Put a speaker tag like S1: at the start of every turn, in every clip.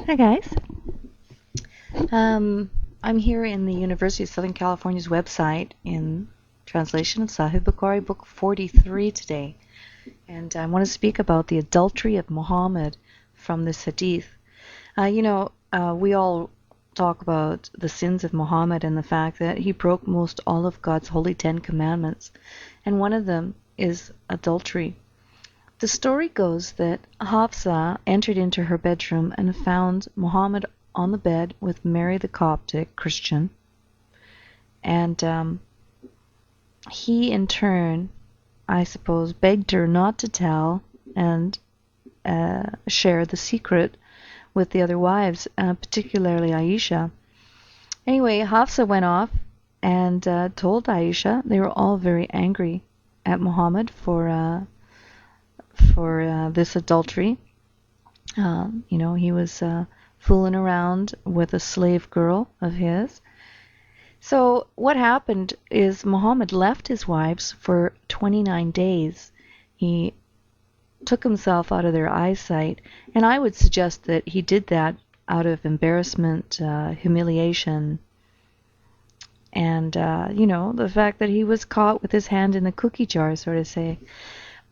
S1: Hi guys. I'm here in the University of Southern California's website in translation of Sahih Bukhari, book 43 today. And I want to speak about the adultery of Muhammad from this hadith. We all talk about the sins of Muhammad and the fact that he broke most all of God's holy 10 commandments. And one of them is adultery. The story goes that Hafsa entered into her bedroom and found Muhammad on the bed with Mary the Copt, Christian. And he, in turn, I suppose, begged her not to tell and share the secret with the other wives, particularly Aisha. Anyway, Hafsa went off and told Aisha. They were all very angry at Muhammad for this adultery. He was fooling around with a slave girl of his. So what happened is Muhammad left his wives for 29 days. He took himself out of their eyesight, and I would suggest that he did that out of embarrassment, humiliation, and the fact that he was caught with his hand in the cookie jar, so to say.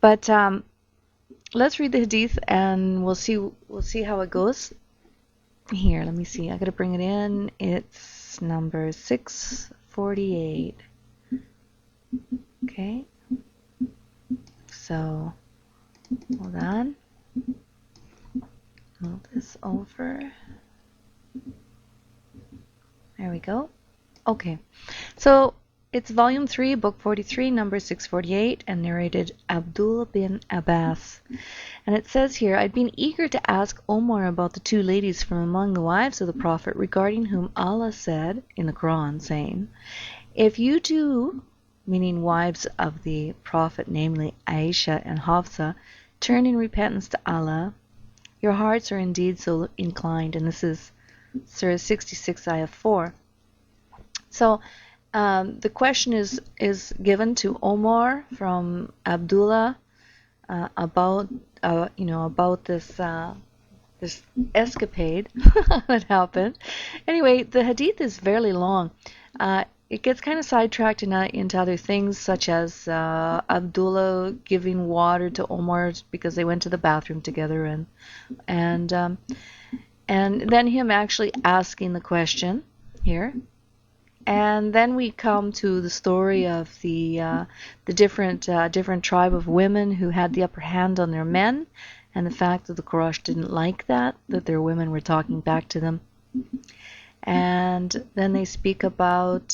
S1: But let's read the hadith and we'll see how it goes. Here, let me see. I gotta bring it in. It's number 648. Okay. So, hold on. Move this over. There we go. Okay. So, it's volume 3, book 43, number 648, and narrated Abdullah bin Abbas. And it says here, I'd been eager to ask Omar about the two ladies from among the wives of the Prophet, regarding whom Allah said in the Quran, saying, if you two, meaning wives of the Prophet, namely Aisha and Hafsa, turn in repentance to Allah, your hearts are indeed so inclined. And this is Surah 66, Ayah 4. So, the question is given to Omar from Abdullah about this escapade that happened. Anyway, the hadith is fairly long. It gets kind of sidetracked into other things, such as Abdullah giving water to Omar because they went to the bathroom together, and then him actually asking the question here. And then we come to the story of the different tribe of women who had the upper hand on their men, and the fact that the Quraysh didn't like that their women were talking back to them. And then they speak about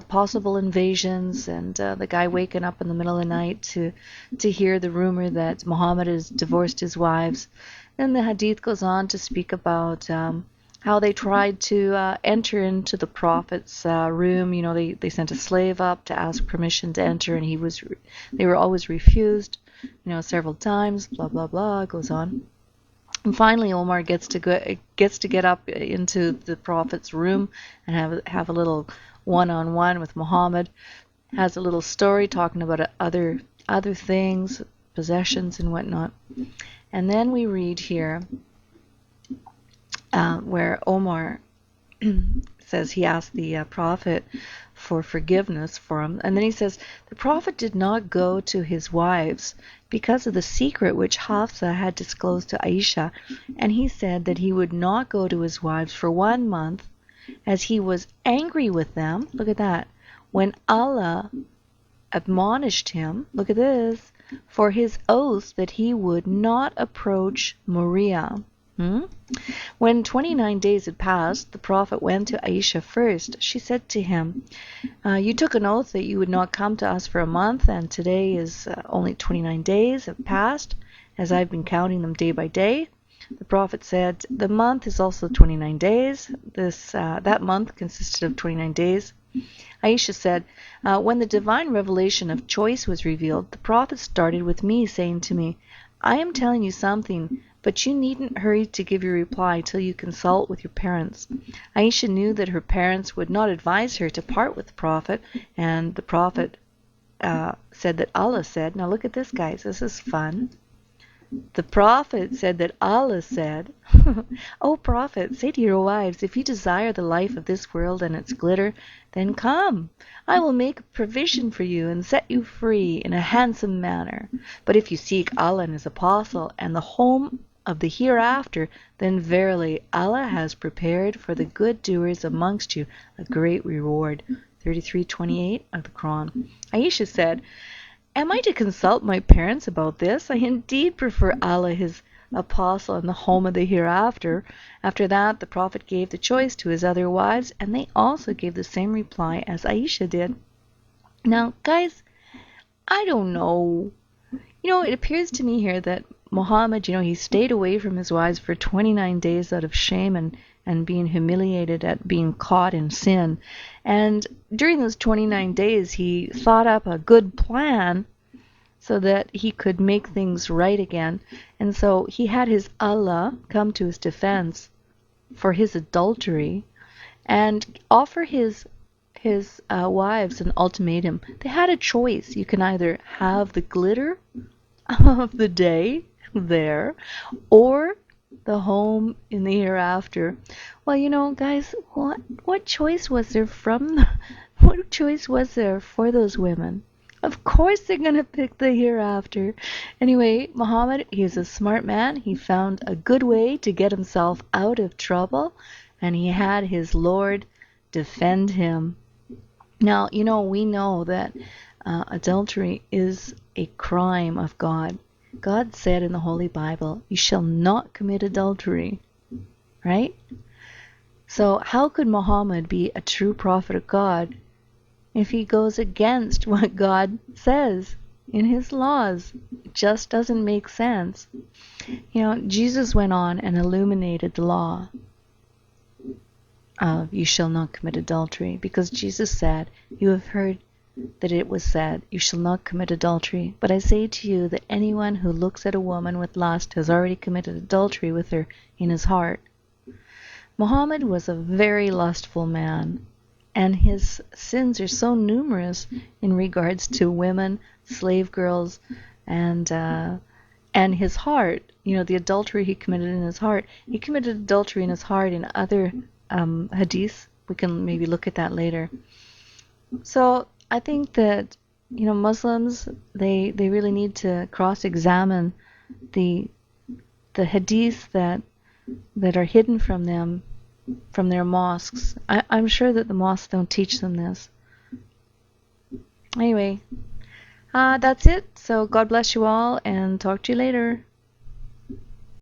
S1: possible invasions, and the guy waking up in the middle of the night to hear the rumor that Muhammad has divorced his wives. Then the hadith goes on to speak about how they tried to enter into the Prophet's room. They sent a slave up to ask permission to enter, and they were always refused, several times, blah, blah, blah, it goes on. And finally, Omar gets to get up into the Prophet's room and have a little one-on-one with Muhammad, has a little story talking about other things, possessions and whatnot. And then we read here, where Omar says he asked the Prophet for forgiveness for him. And then he says, the Prophet did not go to his wives because of the secret which Hafsa had disclosed to Aisha. And he said that he would not go to his wives for 1 month, as he was angry with them. Look at that. When Allah admonished him, look at this, for his oath that he would not approach Mariyah. When 29 days had passed, the Prophet went to Aisha first. She said to him, you took an oath that you would not come to us for a month, and today is only 29 days have passed, as I've been counting them day by day. The Prophet said, the month is also 29 days. That month consisted of 29 days. Aisha said, when the divine revelation of choice was revealed, the Prophet started with me, saying to me, I am telling you something, but you needn't hurry to give your reply till you consult with your parents. Aisha knew that her parents would not advise her to part with the Prophet, and the Prophet said that Allah said, now look at this, guys, this is fun. The Prophet said that Allah said, O Prophet, say to your wives, if you desire the life of this world and its glitter, then come, I will make provision for you and set you free in a handsome manner. But if you seek Allah and His Apostle and the home of the hereafter, then verily Allah has prepared for the good doers amongst you a great reward. 33:28 of the Quran. Aisha said, Am I to consult my parents about this? I indeed prefer Allah, His Apostle, and the home of the hereafter. After that, the Prophet gave the choice to his other wives, and they also gave the same reply as Aisha did. Now, guys, I don't know. It appears to me here that Mohamed, he stayed away from his wives for 29 days out of shame and being humiliated at being caught in sin. And during those 29 days, he thought up a good plan so that he could make things right again. And so he had his Allah come to his defense for his adultery and offer his wives an ultimatum. They had a choice. You can either have the glitter of the day there or the home in the hereafter. Well, guys, what choice was there what choice was there for those women? Of course they're going to pick the hereafter. Anyway, Muhammad, he's a smart man. He found a good way to get himself out of trouble, and he had his Lord defend him. Now, we know that adultery is a crime of God. God said in the Holy Bible, you shall not commit adultery, right? So how could Muhammad be a true prophet of God if he goes against what God says in his laws? It just doesn't make sense. Jesus went on and illuminated the law of you shall not commit adultery, because Jesus said, you have heard that it was said, you shall not commit adultery. But I say to you that anyone who looks at a woman with lust has already committed adultery with her in his heart. Muhammad was a very lustful man, and his sins are so numerous in regards to women, slave girls, and his heart. The adultery he committed in his heart. He committed adultery in his heart in other hadiths. We can maybe look at that later. So I think that Muslims they really need to cross-examine the hadiths that are hidden from them from their mosques. I'm sure that the mosques don't teach them this. Anyway, that's it. So God bless you all, and talk to you later.